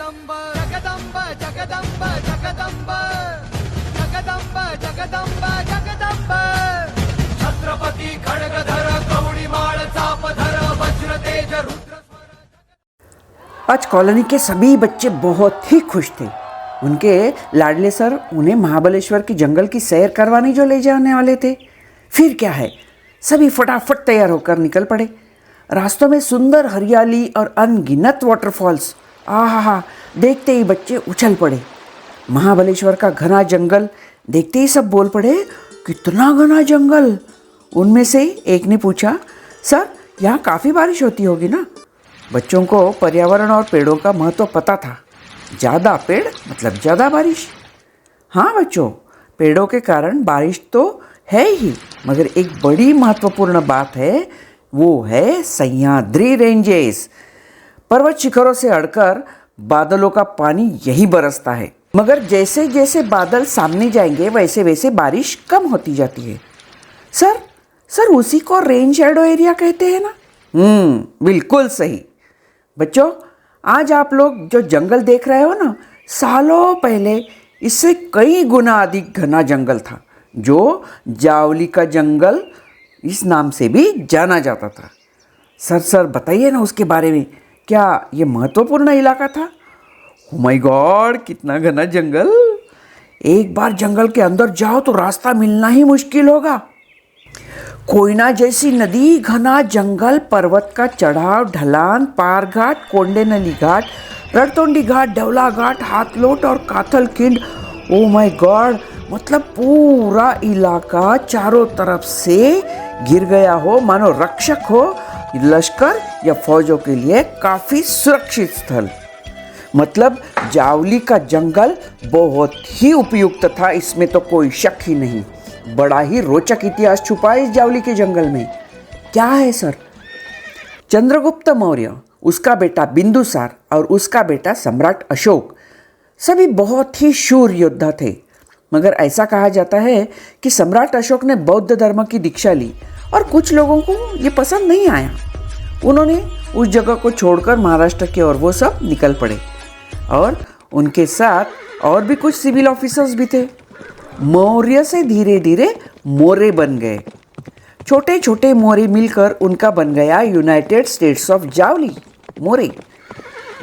जगदम्ब जगदम्ब जगदम्ब जगदम्ब जगदम्ब जगदम्ब जगदम्ब छत्रपती खड्गधर कवडीमाळ चापधर वज्र तेज रुद्र। आज कॉलोनी के सभी बच्चे बहुत ही खुश थे। उनके लाडले सर उन्हें महाबलेश्वर की जंगल की सैर करवाने जो ले जाने वाले थे। फिर क्या है, सभी फटाफट तैयार होकर निकल पड़े। रास्तों में सुंदर हरियाली और अनगिनत वाटरफॉल्स, आहा, देखते ही बच्चे उछल पड़े। महाबलेश्वर का घना जंगल देखते ही सब बोल पड़े, कितना घना जंगल। उनमें से एक ने पूछा, सर यहाँ काफ़ी बारिश होती होगी ना? बच्चों को पर्यावरण और पेड़ों का महत्व पता था। ज़्यादा पेड़ मतलब ज़्यादा बारिश। हाँ बच्चों, पेड़ों के कारण बारिश तो है ही, मगर एक बड़ी महत्वपूर्ण बात है, वो है सह्याद्री रेंजेस। पर्वत शिखरों से अड़कर बादलों का पानी यही बरसता है, मगर जैसे जैसे बादल सामने जाएंगे वैसे वैसे बारिश कम होती जाती है। सर उसी को रेन शैडो एरिया कहते हैं ना? बिल्कुल सही। बच्चों, आज आप लोग जो जंगल देख रहे हो ना, सालों पहले इससे कई गुना अधिक घना जंगल था, जो जावली का जंगल इस नाम से भी जाना जाता था। सर बताइए ना उसके बारे में, क्या ये महत्वपूर्ण इलाका था? ओ माय गॉड, कितना घना जंगल। एक बार जंगल के अंदर जाओ तो रास्ता मिलना ही मुश्किल होगा। कोयना जैसी नदी, घना जंगल, पर्वत का चढ़ाव, ढलान, पार घाट, कोंडे नली घाट, रणतोंडी घाट, डवला घाट, हाथलोट और काथल खिंड। ओ माय गॉड, मतलब पूरा इलाका चारों तरफ से घिर गया हो, मानो रक्षक हो लश्कर या फौजों के लिए काफ़ी सुरक्षित स्थल। मतलब जावली का जंगल बहुत ही उपयुक्त था, इसमें तो कोई शक ही नहीं। बड़ा ही रोचक इतिहास छुपा है इस जावली के जंगल में। क्या है सर? चंद्रगुप्त मौर्य, उसका बेटा बिंदुसार और उसका बेटा सम्राट अशोक सभी बहुत ही शूर योद्धा थे। मगर ऐसा कहा जाता है कि सम्राट अशोक ने बौद्ध धर्म की दीक्षा ली और कुछ लोगों को ये पसंद नहीं आया। उन्होंने उस जगह को छोड़कर महाराष्ट्र की ओर वो सब निकल पड़े और उनके साथ और भी कुछ सिविल ऑफिसर्स भी थे। मौर्य से धीरे धीरे मोरे बन गए। छोटे छोटे मोरे मिलकर उनका बन गया यूनाइटेड स्टेट्स ऑफ जावली, मोरे।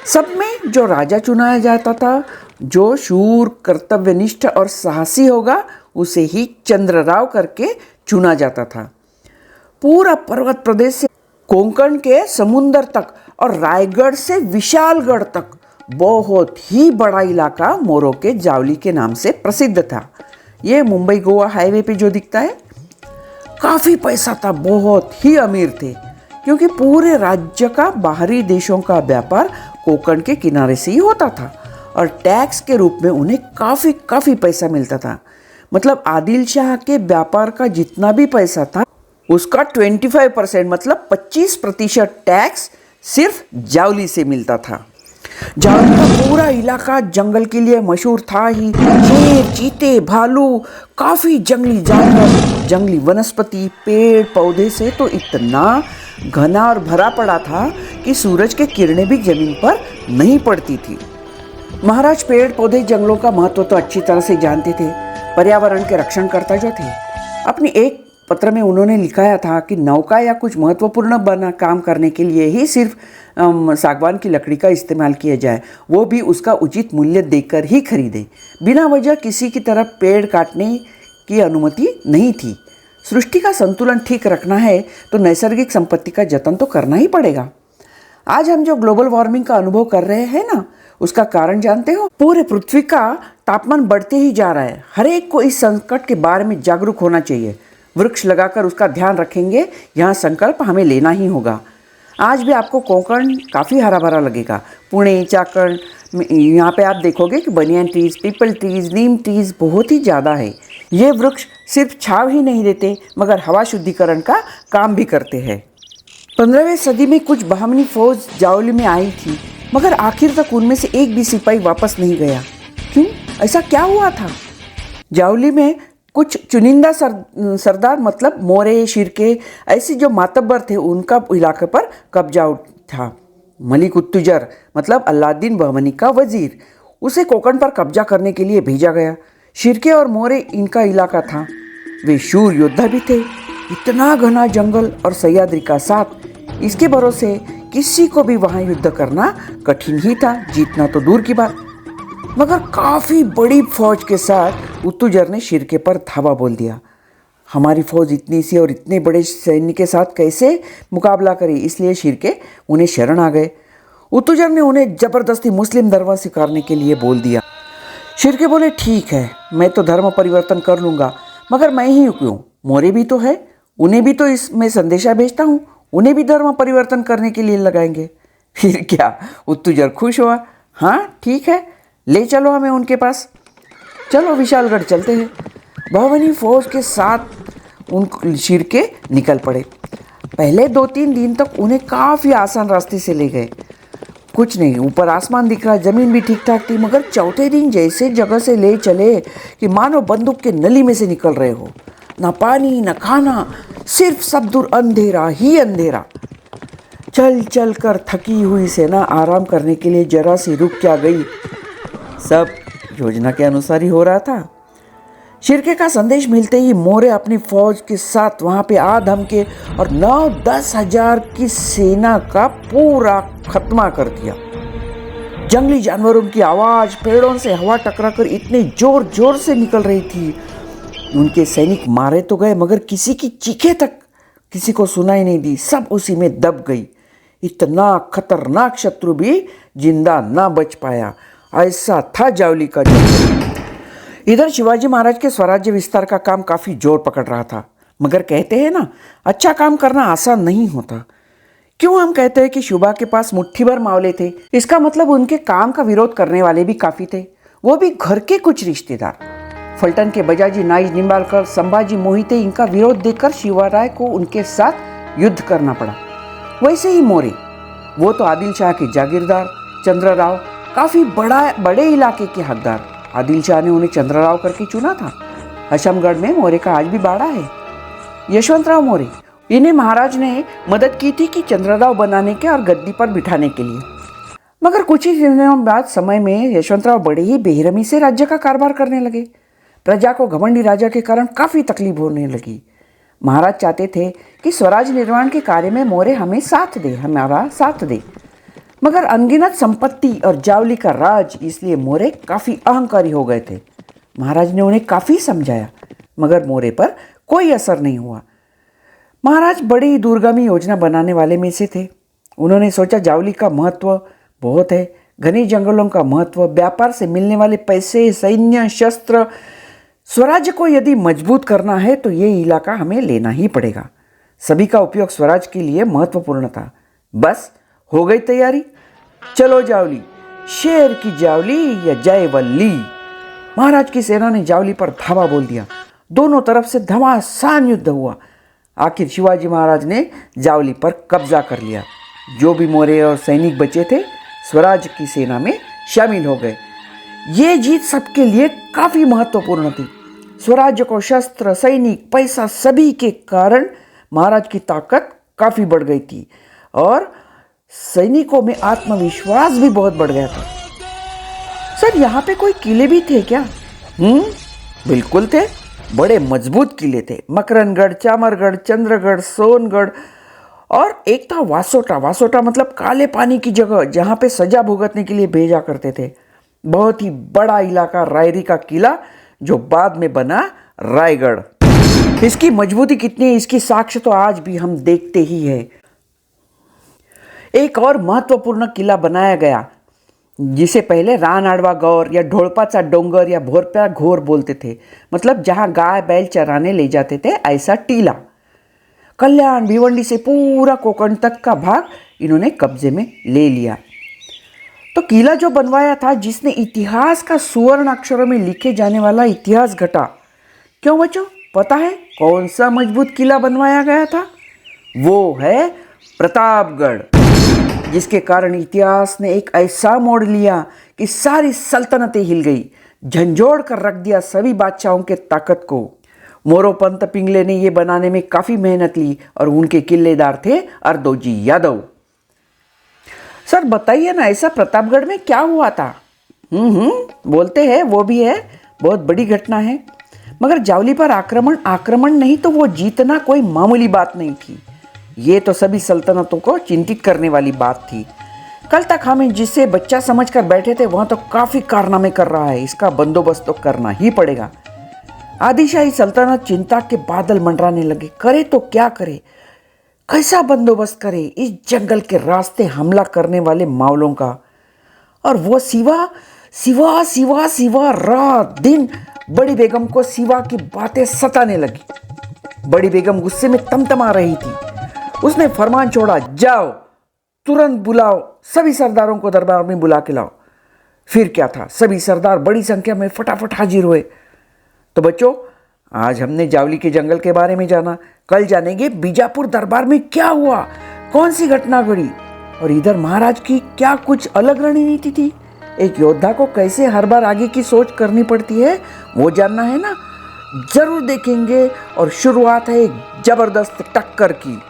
सब में जो राजा चुनाया जाता था, जो शूर, कर्तव्यनिष्ठ और साहसी होगा, उसे ही चंद्रराव करके चुना जाता था। पूरा पर्वत प्रदेश से कोंकण के समुंदर तक और रायगढ़ से विशालगढ़ तक बहुत ही बड़ा इलाका मोरों के जावली के नाम से प्रसिद्ध था। ये मुंबई गोवा हाईवे पे जो दिखता है, काफ़ी पैसा था, बहुत ही अमीर थे, क्योंकि पूरे राज्य का बाहरी देशों का व्यापार कोंकण के किनारे से ही होता था और टैक्स के रूप में उन्हें काफ़ी पैसा मिलता था। मतलब आदिल शाह के व्यापार का जितना भी पैसा था, उसका 25% मतलब 25% टैक्स सिर्फ जावली से मिलता था। जावली का पूरा इलाका जंगल के लिए मशहूर था ही। शेर, चीते, भालू, काफ़ी जंगली जानवर, जंगली वनस्पति, पेड़ पौधे से तो इतना घना और भरा पड़ा था कि सूरज की किरणें भी जमीन पर नहीं पड़ती थी। महाराज पेड़ पौधे जंगलों का महत्व तो अच्छी तरह से जानते थे। पर्यावरण के रक्षणकर्ता जो थे, अपनी एक पत्र में उन्होंने लिखाया था कि नौका या कुछ महत्वपूर्ण बना काम करने के लिए ही सिर्फ सागवान की लकड़ी का इस्तेमाल किया जाए, वो भी उसका उचित मूल्य देकर ही खरीदे। बिना वजह किसी की तरफ पेड़ काटने की अनुमति नहीं थी। सृष्टि का संतुलन ठीक रखना है तो नैसर्गिक संपत्ति का जतन तो करना ही पड़ेगा। आज हम जो ग्लोबल वार्मिंग का अनुभव कर रहे हैं ना, उसका कारण जानते हो? पूरे पृथ्वी का तापमान बढ़ते ही जा रहा है। हर एक को इस संकट के बारे में जागरूक होना चाहिए। वृक्ष लगाकर उसका ध्यान रखेंगे, यह संकल्प हमें लेना ही होगा। आज भी आपको कोंकण काफ़ी हरा भरा लगेगा। पुणे, चाकण, यहाँ पे आप देखोगे कि बनियान ट्रीज, पीपल ट्रीज, नीम ट्रीज बहुत ही ज़्यादा है। ये वृक्ष सिर्फ छांव ही नहीं देते, मगर हवा शुद्धिकरण का काम भी करते हैं। 15वीं सदी में कुछ बहमनी फौज जावली में आई थी, मगर आखिर तक उनमें से एक भी सिपाही वापस नहीं गया। क्यों? ऐसा क्या हुआ था? जावली में कुछ चुनिंदा सरदार मतलब मोरे, शिर्के, ऐसे जो मातब्बर थे, उनका इलाके पर कब्जा था। मलिक उत्तुजर मतलब अलाउद्दीन बहमनी का वजीर, उसे कोकण पर कब्जा करने के लिए भेजा गया। शिर्के और मोरे इनका इलाका था। वे शूर योद्धा भी थे। इतना घना जंगल और सह्याद्री का साथ, इसके भरोसे किसी को भी वहां युद्ध करना कठिन ही था, जीतना तो दूर की बात। मगर काफी बड़ी फौज के साथ उत्तुजर ने शिर्के पर धावा बोल दिया। हमारी फौज इतनी सी और इतने बड़े सैन्य के साथ कैसे मुकाबला करे, इसलिए शिर्के उन्हें शरण आ गए। उत्तुजर ने उन्हें जबरदस्ती मुस्लिम धर्म स्वीकारने के लिए बोल दिया। शिर्के बोले, ठीक है, मैं तो धर्म परिवर्तन कर लूँगा, मगर मैं ही क्यों, मोरे भी तो है, उन्हें भी तो इसमें संदेशा भेजता हूँ, उन्हें भी धर्म परिवर्तन करने के लिए लगाएंगे। फिर क्या, उत्तुजर खुश हुआ। हाँ ठीक है, ले चलो हमें उनके पास। चलो विशालगढ़ चलते हैं। बहमनी फौज के साथ उन शिर्के निकल पड़े। पहले 2-3 दिन तक उन्हें काफ़ी आसान रास्ते से ले गए। कुछ नहीं, ऊपर आसमान दिख रहा, ज़मीन भी ठीक ठाक थी, मगर चौथे दिन जैसे जगह से ले चले कि मानो बंदूक के नली में से निकल रहे हो। ना पानी ना खाना, सिर्फ सब दूर अंधेरा ही अंधेरा। चल चल कर थकी हुई सेना आराम करने के लिए जरा सी रुक क्या गई। सब योजना के अनुसार ही हो रहा था। शिर्के का संदेश मिलते ही मोरे अपनी फौज के साथ वहां पे आ धमके और 9-10 हजार की सेना का पूरा खत्मा कर दिया। जंगली जानवरों की आवाज पेड़ों से हवा टकराकर इतने जोर जोर से निकल रही थी, उनके सैनिक मारे तो गए मगर किसी की चीखें तक किसी को सुनाई नहीं दी। सब उसी में दब गई। इतना खतरनाक शत्रु भी जिंदा ना बच पाया। ऐसा था जावली का जंग। इधर शिवाजी महाराज के स्वराज्य विस्तार का काम काफी जोर पकड़ रहा था। मगर कहते हैं ना, अच्छा काम करना आसान नहीं होता। क्यों हम कहते हैं कि शुभा के पास मुट्ठी भर मावले थे? इसका मतलब उनके काम का विरोध करने वाले भी काफी थे, वो भी घर के कुछ रिश्तेदार। फलटन के बजाजी नाइज निंबालकर, संभाजी मोहिते, इनका विरोध देखकर शिवराय को उनके साथ युद्ध करना पड़ा। वैसे ही मोरे, वो तो आदिल शाह के जागीरदार, चंद्रराव काफी बड़े इलाके के हकदार। आदिल शाह ने उन्हें चंद्रराव करके चुना था। हशमगढ़ में मोरे का आज भी बाड़ा है। यशवंतराव मोरे, इन्हें महाराज ने मदद की थी कि चंद्रराव बनाने के और गद्दी पर बिठाने के लिए। मगर कुछ ही दिनों बाद समय में यशवंतराव बड़े ही बेरहमी से राज्य का कारोबार करने लगे। प्रजा को घमंडी राजा के कारण काफी तकलीफ होने लगी। महाराज चाहते थे कि स्वराज निर्माण के कार्य में मोरे हमें साथ दे, हमारा साथ दे। मगर अनगिनत संपत्ति और जावली का राज, इसलिए मोरे काफी अहंकारी हो गए थे। महाराज ने उन्हें काफी समझाया मगर मोरे पर कोई असर नहीं हुआ। महाराज बड़ी दूरगामी योजना बनाने वाले में से थे। उन्होंने सोचा जावली का महत्व बहुत है, घने जंगलों का महत्व, व्यापार से मिलने वाले पैसे, सैन्य, शस्त्र। स्वराज्य को यदि मजबूत करना है तो ये इलाका हमें लेना ही पड़ेगा। सभी का उपयोग स्वराज के लिए महत्वपूर्ण था। बस हो गई तैयारी। चलो जावली, शेर की जावली या जयवल्ली। महाराज की सेना ने जावली पर धावा बोल दिया। दोनों तरफ से घमासान युद्ध हुआ। आखिर शिवाजी महाराज ने जावली पर कब्जा कर लिया। जो भी मोरे और सैनिक बचे थे स्वराज की सेना में शामिल हो गए। ये जीत सबके लिए काफी महत्वपूर्ण थी। स्वराज्य को शस्त्र, सैनिक, पैसा सभी के कारण महाराज की ताकत काफी बढ़ गई थी और सैनिकों में आत्मविश्वास भी बहुत बढ़ गया था। सर, यहाँ पे कोई किले भी थे क्या? बिल्कुल थे। बड़े मजबूत किले थे। मकरनगढ़, चामरगढ़, चंद्रगढ़, सोनगढ़ और एक था वासोटा। वासोटा मतलब काले पानी की जगह, जहाँ पे सजा भुगतने के लिए भेजा करते थे। बहुत ही बड़ा इलाका, रायरी का किला, जो बाद में बना रायगढ़। इसकी मजबूती कितनी है, इसकी साक्ष्य तो आज भी हम देखते ही हैं। एक और महत्वपूर्ण किला बनाया गया जिसे पहले रानआडवा गौर या ढोलपाचा डोंगर या भोरप्या घोर बोलते थे, मतलब जहां गाय बैल चराने ले जाते थे, ऐसा टीला। कल्याण भिवंडी से पूरा कोकण तक का भाग इन्होंने कब्जे में ले लिया। तो किला जो बनवाया था, जिसने इतिहास का सुवर्ण अक्षरों में लिखे जाने वाला इतिहास घटा। क्यों बच्चों, पता है कौन सा मजबूत किला बनवाया गया था? वो है प्रतापगढ़, जिसके कारण इतिहास ने एक ऐसा मोड़ लिया कि सारी सल्तनतें हिल गई, झंझोड़ कर रख दिया सभी बादशाहों के ताकत को। मोरोपंत पिंगले ने यह बनाने में काफी मेहनत ली और उनके किलेदार थे अर्दोजी यादव। सर बताइए ना, ऐसा प्रतापगढ़ में क्या हुआ था? बोलते हैं वो भी है, बहुत बड़ी घटना है। मगर जावली पर आक्रमण नहीं तो वो जीतना कोई मामूली बात नहीं थी। ये तो सभी सल्तनतों को चिंतित करने वाली बात थी। कल तक हमें जिसे बच्चा समझकर बैठे थे वहाँ तो काफ़ी कारनामे कर रहा है, इसका बंदोबस्त तो करना ही पड़ेगा। आदिशाही सल्तनत चिंता के बादल मंडराने लगे। करे तो क्या करे, कैसा बंदोबस्त करे इस जंगल के रास्ते हमला करने वाले मावलों का। और वो सिवा रात दिन बड़ी बेगम को सिवा की बातें सताने लगी। बड़ी बेगम गुस्से में तमतमा रही थी। उसने फरमान छोड़ा, जाओ तुरंत बुलाओ, सभी सरदारों को दरबार में बुला के लाओ। फिर क्या था, सभी सरदार बड़ी संख्या में फटाफट हाजिर हुए। तो बच्चों, आज हमने जावली के जंगल के बारे में जाना। कल जानेंगे बीजापुर दरबार में क्या हुआ, कौन सी घटना घड़ी, और इधर महाराज की क्या कुछ अलग रणनीति थी। एक योद्धा को कैसे हर बार आगे की सोच करनी पड़ती है, वो जानना है ना। जरूर देखेंगे। और शुरुआत है एक जबरदस्त टक्कर की।